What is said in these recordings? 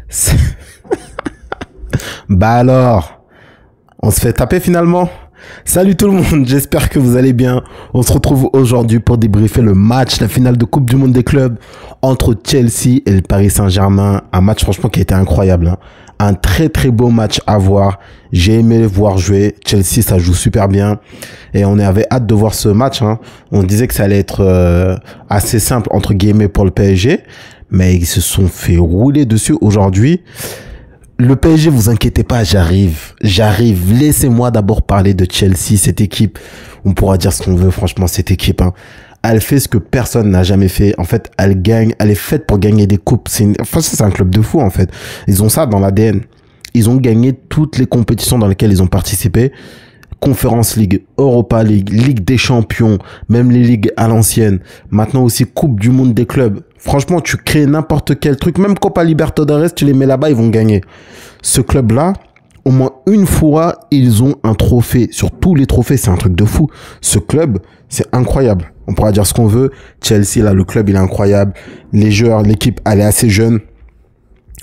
C'est- Bah alors, on se fait taper finalement. Salut tout le monde, j'espère que vous allez bien. On se retrouve aujourd'hui pour débriefer le match, la finale de Coupe du Monde des clubs entre Chelsea et le Paris Saint-Germain. Un match franchement qui a été incroyable, hein. Un très très beau match à voir. J'ai aimé voir jouer. Chelsea, ça joue super bien. Et on avait hâte de voir ce match, hein. On disait que ça allait être assez simple, entre guillemets, pour le PSG. Mais ils se sont fait rouler dessus aujourd'hui. Le PSG, vous inquiétez pas, j'arrive. Laissez-moi d'abord parler de Chelsea, cette équipe. On pourra dire ce qu'on veut, franchement, cette équipe, hein. Elle fait ce que personne n'a jamais fait. En fait, elle gagne, elle est faite pour gagner des coupes. Enfin, c'est un club de fous, en fait. Ils ont ça dans l'ADN. Ils ont gagné toutes les compétitions dans lesquelles ils ont participé. Conference League, Europa League, Ligue des Champions, même les ligues à l'ancienne. Maintenant aussi Coupe du Monde des clubs. Franchement, tu crées n'importe quel truc, même Copa Libertadores, tu les mets là-bas, ils vont gagner. Ce club-là, au moins une fois, ils ont un trophée. Sur tous les trophées, c'est un truc de fou. Ce club, c'est incroyable. On pourra dire ce qu'on veut. Chelsea, là, le club, il est incroyable. Les joueurs, l'équipe, elle est assez jeune.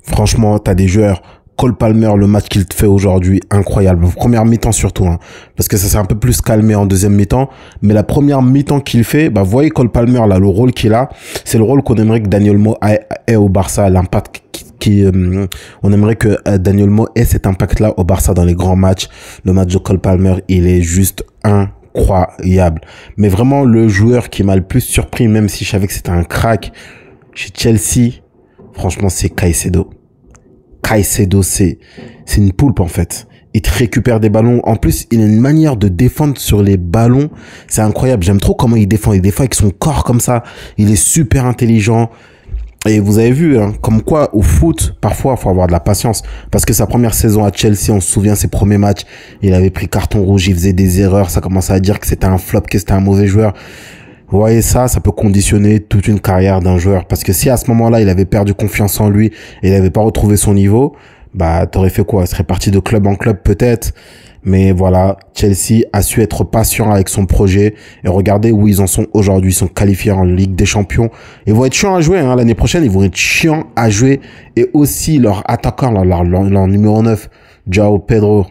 Franchement, t'as des joueurs. Cole Palmer, le match qu'il fait aujourd'hui, incroyable. Première mi-temps surtout, hein, parce que ça s'est un peu plus calmé en deuxième mi-temps. Mais la première mi-temps qu'il fait, bah, voyez Cole Palmer, là, le rôle qu'il a, c'est le rôle qu'on aimerait que Daniel Mo ait au Barça, l'impact on aimerait que Daniel Mo ait cet impact-là au Barça dans les grands matchs. Le match de Cole Palmer, il est juste incroyable. Mais vraiment, le joueur qui m'a le plus surpris, même si je savais que c'était un crack chez Chelsea, franchement, c'est Caicedo. Caicedo, c'est une poulpe, en fait. Il te récupère des ballons. En plus, il a une manière de défendre sur les ballons. C'est incroyable. J'aime trop comment il défend. Il défend avec son corps comme ça. Il est super intelligent. Et vous avez vu, hein, comme quoi, au foot, parfois, il faut avoir de la patience. Parce que sa première saison à Chelsea, on se souvient, ses premiers matchs, il avait pris carton rouge, il faisait des erreurs. Ça commençait à dire que c'était un flop, que c'était un mauvais joueur. Vous voyez ça peut conditionner toute une carrière d'un joueur. Parce que si à ce moment-là, il avait perdu confiance en lui et il n'avait pas retrouvé son niveau, bah, t'aurais fait quoi? Il serait parti de club en club peut-être. Mais voilà, Chelsea a su être patient avec son projet. Et regardez où ils en sont aujourd'hui. Ils sont qualifiés en Ligue des Champions. Ils vont être chiants à jouer, hein. L'année prochaine, ils vont être chiants à jouer. Et aussi, leur attaquant, leur numéro 9, João Pedro.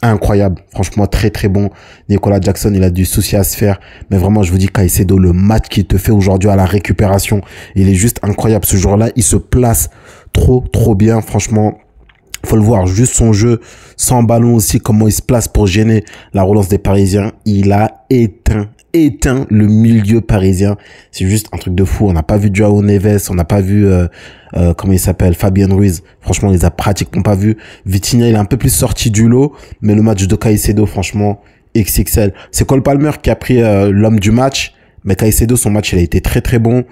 Incroyable, franchement très très bon. Nicolas Jackson, il a du souci à se faire, mais vraiment je vous dis Caicedo, le match qu'il te fait aujourd'hui à la récupération, il est juste incroyable. Ce jour-là, il se place trop bien, franchement. Faut le voir, juste son jeu sans ballon aussi, comment il se place pour gêner la relance des Parisiens. Il a éteint le milieu parisien. C'est juste un truc de fou. On n'a pas vu Joao Neves, on n'a pas vu comment il s'appelle, Fabien Ruiz. Franchement, on les a pratiquement pas vus. Vitinha, il est un peu plus sorti du lot, mais le match de Caicedo, franchement, XXL. C'est Cole Palmer qui a pris l'homme du match, mais Caicedo, son match, il a été très très bon.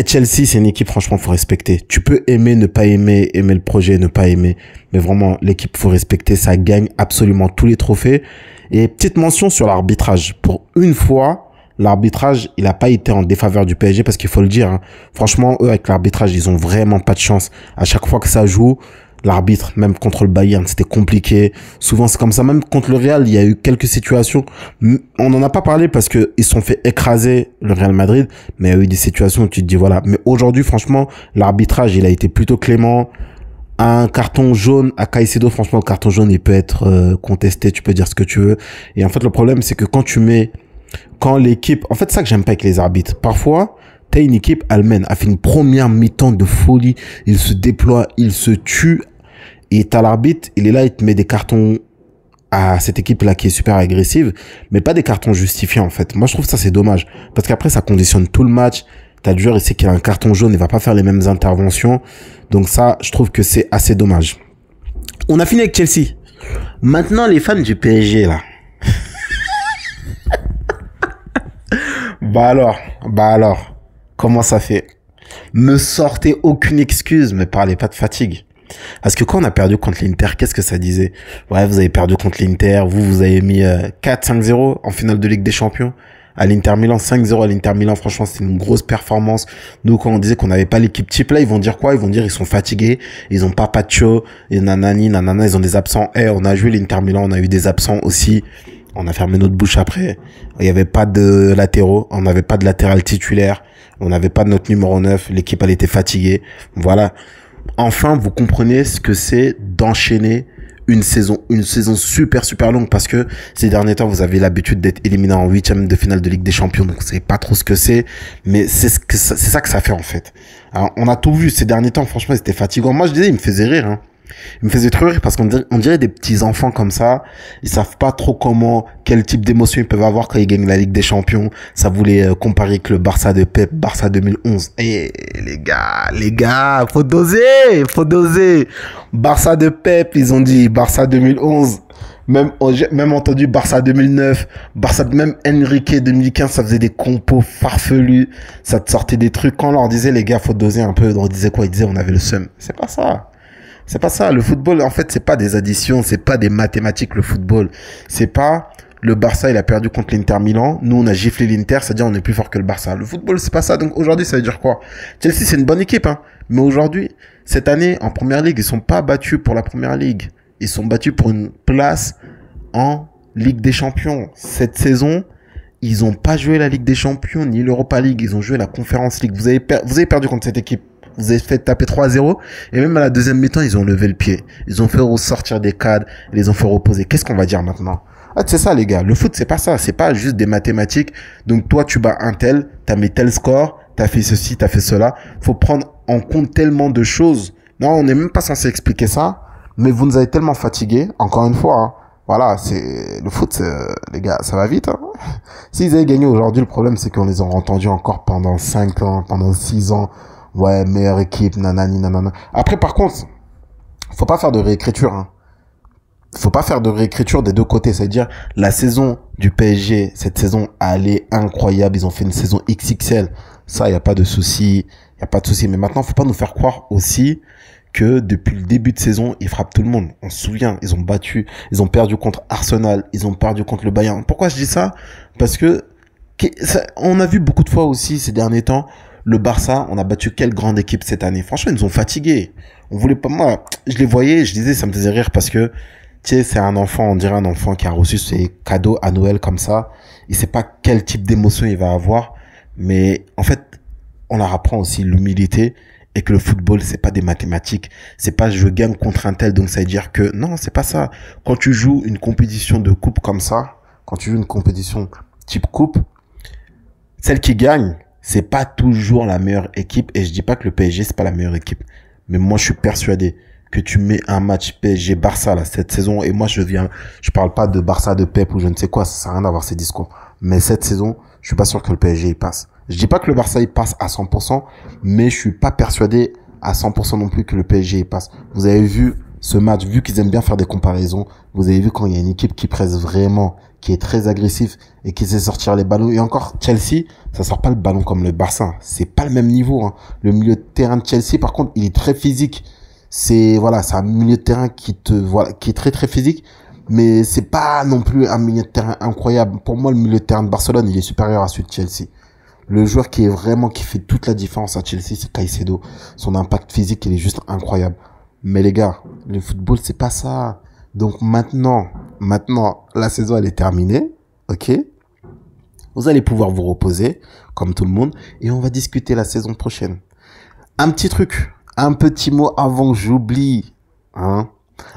Chelsea, c'est une équipe, franchement, faut respecter. Tu peux aimer, ne pas aimer, aimer le projet, ne pas aimer. Mais vraiment, l'équipe, faut respecter. Ça gagne absolument tous les trophées. Et petite mention sur l'arbitrage. Pour une fois, l'arbitrage, il a pas été en défaveur du PSG parce qu'il faut le dire, hein. Franchement, eux, avec l'arbitrage, ils ont vraiment pas de chance. À chaque fois que ça joue, l'arbitre, même contre le Bayern, c'était compliqué. Souvent, c'est comme ça. Même contre le Real, il y a eu quelques situations. On n'en a pas parlé parce que ils se sont fait écraser le Real Madrid. Mais il y a eu des situations où tu te dis, voilà. Mais aujourd'hui, franchement, l'arbitrage, il a été plutôt clément. Un carton jaune à Caicedo, franchement, le carton jaune, il peut être contesté. Tu peux dire ce que tu veux. Et en fait, le problème, c'est que quand l'équipe, en fait, c'est ça que j'aime pas avec les arbitres. Parfois, t'as une équipe, elle mène, a fait une première mi-temps de folie. Il se déploie, il se tue. Et t'as l'arbitre, il est là, il te met des cartons à cette équipe-là qui est super agressive, mais pas des cartons justifiés, en fait. Moi, je trouve ça, c'est dommage. Parce qu'après, ça conditionne tout le match. T'as le joueur, il sait qu'il a un carton jaune, il va pas faire les mêmes interventions. Donc ça, je trouve que c'est assez dommage. On a fini avec Chelsea. Maintenant, les fans du PSG, là. Bah alors. Comment ça fait? Me sortez aucune excuse, me parlez pas de fatigue. Parce que quand on a perdu contre l'Inter, qu'est-ce que ça disait? Ouais, vous avez perdu contre l'Inter, vous avez mis 4-5-0 en finale de Ligue des Champions. À l'Inter Milan, 5-0 à l'Inter Milan, franchement, c'était une grosse performance. Nous, quand on disait qu'on n'avait pas l'équipe type, là, ils vont dire quoi? Ils vont dire ils sont fatigués, ils ont pas Pacho, et nanani, ils ont des absents. On a joué l'Inter Milan, on a eu des absents aussi. On a fermé notre bouche après. Il n'y avait pas de latéraux, on n'avait pas de latéral titulaire, on n'avait pas de notre numéro 9, l'équipe, elle était fatiguée. Voilà. enfin, vous comprenez ce que c'est d'enchaîner une saison super longue, parce que ces derniers temps, vous avez l'habitude d'être éliminé en huitième de finale de Ligue des Champions, donc vous savez pas trop ce que c'est, mais c'est ça que ça fait, en fait. Alors, on a tout vu ces derniers temps, franchement, c'était fatigant. Moi, je disais, il me faisait rire, hein. Il me faisait trop rire parce on dirait des petits enfants comme ça. Ils savent pas trop quel type d'émotion ils peuvent avoir quand ils gagnent la Ligue des Champions. Ça voulait comparer avec le Barça de Pep, Barça 2011. Et les gars, faut doser. Barça de Pep, ils ont dit Barça 2011. J'ai même entendu Barça 2009, même Enrique 2015, ça faisait des compos farfelus, ça te sortait des trucs. Quand on leur disait, les gars, faut doser un peu, on disait quoi? Ils disaient, on avait le seum. C'est pas ça. C'est pas ça. Le football, en fait, c'est pas des additions, c'est pas des mathématiques, le football. C'est pas le Barça, il a perdu contre l'Inter Milan. Nous, on a giflé l'Inter, c'est-à-dire on est plus fort que le Barça. Le football, c'est pas ça. Donc aujourd'hui, ça veut dire quoi? Chelsea, c'est une bonne équipe, hein. Mais aujourd'hui, cette année, en Première Ligue, ils sont pas battus pour la Première Ligue. Ils sont battus pour une place en Ligue des Champions. Cette saison, ils ont pas joué la Ligue des Champions, ni l'Europa League. Ils ont joué la Conference League. Vous avez perdu contre cette équipe. Vous avez fait taper 3-0 et même à la deuxième mi-temps, ils ont levé le pied. Ils ont fait ressortir des cadres, ils les ont fait reposer. Qu'est-ce qu'on va dire maintenant? Ah, c'est ça, les gars. Le foot, c'est pas ça. C'est pas juste des mathématiques. Donc, toi, tu bats un tel, t'as mis tel score, t'as fait ceci, t'as fait cela. Faut prendre en compte tellement de choses. Non, on n'est même pas censé expliquer ça, mais vous nous avez tellement fatigués. Encore une fois, hein. Voilà, le foot, les gars, ça va vite, hein. S'ils avaient gagné aujourd'hui, le problème, c'est qu'on les a entendus encore pendant 5 ans, pendant 6 ans. Ouais, meilleure équipe, nanani, nanana. Après, par contre, faut pas faire de réécriture, hein. Faut pas faire de réécriture des deux côtés. C'est-à-dire, la saison du PSG, cette saison, elle est incroyable. Ils ont fait une saison XXL. Ça, y a pas de souci. Y a pas de souci. Mais maintenant, faut pas nous faire croire aussi que depuis le début de saison, ils frappent tout le monde. On se souvient, ils ont perdu contre Arsenal, ils ont perdu contre le Bayern. Pourquoi je dis ça? Parce que, on a vu beaucoup de fois aussi ces derniers temps, le Barça, on a battu quelle grande équipe cette année? Franchement, ils nous ont fatigués. On voulait pas, moi, je les voyais, je disais, ça me faisait rire parce que, tu sais, c'est un enfant, on dirait un enfant qui a reçu ses cadeaux à Noël comme ça. Il sait pas quel type d'émotion il va avoir. Mais, en fait, on leur apprend aussi l'humilité et que le football, c'est pas des mathématiques. C'est pas je gagne contre un tel, donc ça veut dire que, non, c'est pas ça. Quand tu joues une compétition de coupe comme ça, quand tu joues une compétition type coupe, celle qui gagne, c'est pas toujours la meilleure équipe, et je dis pas que le PSG c'est pas la meilleure équipe, mais moi je suis persuadé que tu mets un match PSG Barça là cette saison, et moi je parle pas de Barça de Pep ou je ne sais quoi, ça sert à rien d'avoir ces discours, mais cette saison je suis pas sûr que le PSG il passe. Je dis pas que le Barça il passe à 100%, mais je suis pas persuadé à 100% non plus que le PSG il passe. Vous avez vu ce match, vu qu'ils aiment bien faire des comparaisons, vous avez vu quand il y a une équipe qui presse vraiment, qui est très agressif et qui sait sortir les ballons. Et encore, Chelsea, ça sort pas le ballon comme le Barça. C'est pas le même niveau, hein. Le milieu de terrain de Chelsea, par contre, il est très physique. C'est un milieu de terrain qui est très très physique, mais c'est pas non plus un milieu de terrain incroyable. Pour moi, le milieu de terrain de Barcelone, il est supérieur à celui de Chelsea. Le joueur qui fait toute la différence à Chelsea, c'est Caicedo. Son impact physique, il est juste incroyable. Mais les gars, le football, c'est pas ça. Donc maintenant, la saison, elle est terminée. Ok? Vous allez pouvoir vous reposer, comme tout le monde, et on va discuter la saison prochaine. Un petit mot avant que j'oublie, hein.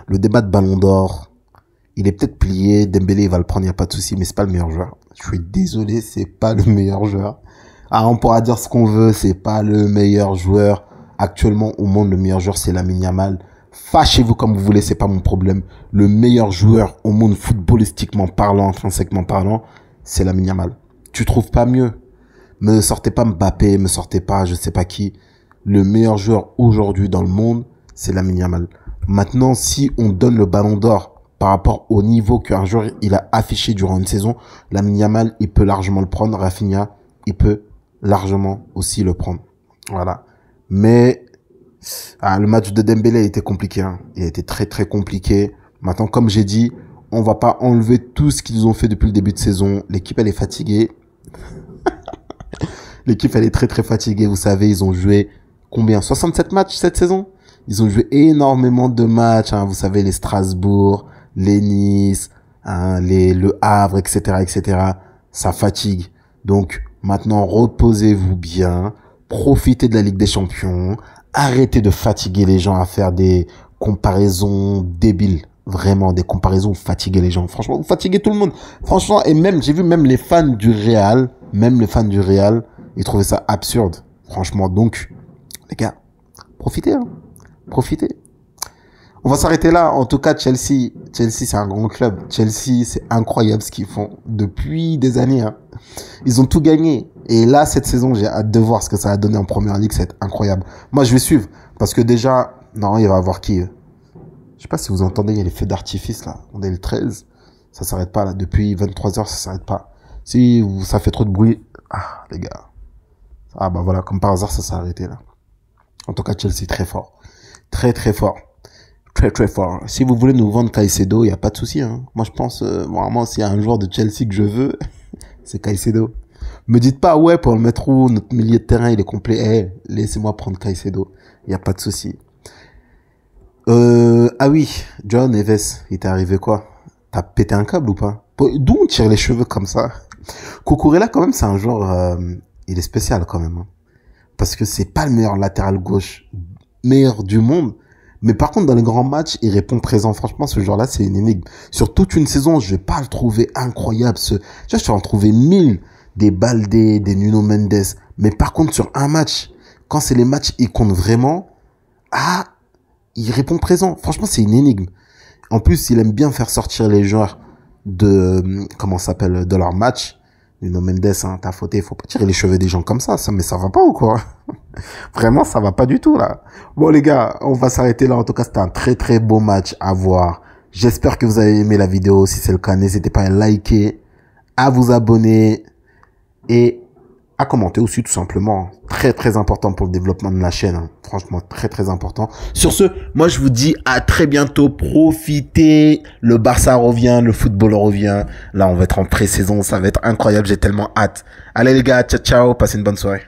Le débat de Ballon d'Or, il est peut-être plié. Dembélé, il va le prendre, il n'y a pas de souci, mais c'est pas le meilleur joueur. Je suis désolé, c'est pas le meilleur joueur. Ah, on pourra dire ce qu'on veut, c'est pas le meilleur joueur. Actuellement, au monde, le meilleur joueur, c'est Lamine Yamal. Fâchez-vous comme vous voulez, c'est pas mon problème. Le meilleur joueur au monde, footballistiquement parlant, intrinsèquement parlant, c'est Lamine Yamal. Tu trouves pas mieux? Me sortez pas Mbappé, me sortez pas je sais pas qui. Le meilleur joueur aujourd'hui dans le monde, c'est Lamine Yamal. Maintenant, si on donne le ballon d'or par rapport au niveau qu'un joueur il a affiché durant une saison, Lamine Yamal, il peut largement le prendre. Rafinha, il peut largement aussi le prendre. Voilà. Mais le match de Dembélé a été compliqué, hein. Il a été très très compliqué. Maintenant, comme j'ai dit, on va pas enlever tout ce qu'ils ont fait depuis le début de saison. L'équipe, elle est fatiguée. L'équipe, elle est très très fatiguée. Vous savez, ils ont joué combien? 67 matchs cette saison? Ils ont joué énormément de matchs, hein. Vous savez, les Strasbourg, les Nice, hein, le Havre, etc., etc. Ça fatigue. Donc, maintenant, reposez-vous bien. Profitez de la Ligue des Champions. Arrêtez de fatiguer les gens à faire des comparaisons débiles. Vraiment, des comparaisons, vous fatiguez les gens. Franchement, vous fatiguez tout le monde. Franchement, et même, j'ai vu même les fans du Real, ils trouvaient ça absurde. Franchement, donc, les gars, profitez, hein. Profitez. On va s'arrêter là. En tout cas, Chelsea, c'est un grand club. Chelsea, c'est incroyable ce qu'ils font depuis des années, hein. Ils ont tout gagné. Et là, cette saison, j'ai hâte de voir ce que ça a donné en Première Ligue. C'est incroyable. Moi, je vais suivre. Parce que déjà, non, il va y avoir qui? Je sais pas si vous entendez, il y a les feux d'artifice, là. On est le 13. Ça s'arrête pas, là. Depuis 23 heures, ça s'arrête pas. Si ça fait trop de bruit. Ah, les gars. Ah, bah voilà, comme par hasard, ça s'est arrêté, là. En tout cas, Chelsea, très fort. Très, très fort. Très, très fort. Si vous voulez nous vendre Caicedo, il n'y a pas de souci, hein. Moi, je pense, vraiment, s'il y a un joueur de Chelsea que je veux, c'est Caicedo. Me dites pas, ouais, pour le mettre où, notre milieu de terrain, il est complet. Eh, laissez-moi prendre Caicedo. Il n'y a pas de souci. Ah oui, John Neves, il t'est arrivé quoi? T'as pété un câble ou pas? D'où on tire les cheveux comme ça? Cucurella, quand même, c'est un joueur, il est spécial quand même, hein. Parce que c'est pas le meilleur latéral gauche, meilleur du monde. Mais par contre, dans les grands matchs, il répond présent. Franchement, ce joueur-là, c'est une énigme. Sur toute une saison, je vais pas le trouver incroyable. Tu vois, je vais en trouver 1000, des Baldé, des Nuno Mendes. Mais par contre, sur un match, quand c'est les matchs, il compte vraiment. Ah, il répond présent. Franchement, c'est une énigme. En plus, il aime bien faire sortir les joueurs de leur match. Nuno Mendes, hein, t'as fauté, il faut pas tirer les cheveux des gens comme ça, mais ça va pas ou quoi? Vraiment, ça va pas du tout, là. Bon, les gars, on va s'arrêter là. En tout cas, c'était un très, très beau match à voir. J'espère que vous avez aimé la vidéo. Si c'est le cas, n'hésitez pas à liker, à vous abonner et à commenter aussi, tout simplement. Très, très important pour le développement de la chaîne, hein. Franchement, très, très important. Sur ce, moi, je vous dis à très bientôt. Profitez. Le Barça revient, le football revient. Là, on va être en pré-saison. Ça va être incroyable. J'ai tellement hâte. Allez, les gars. Ciao, ciao. Passez une bonne soirée.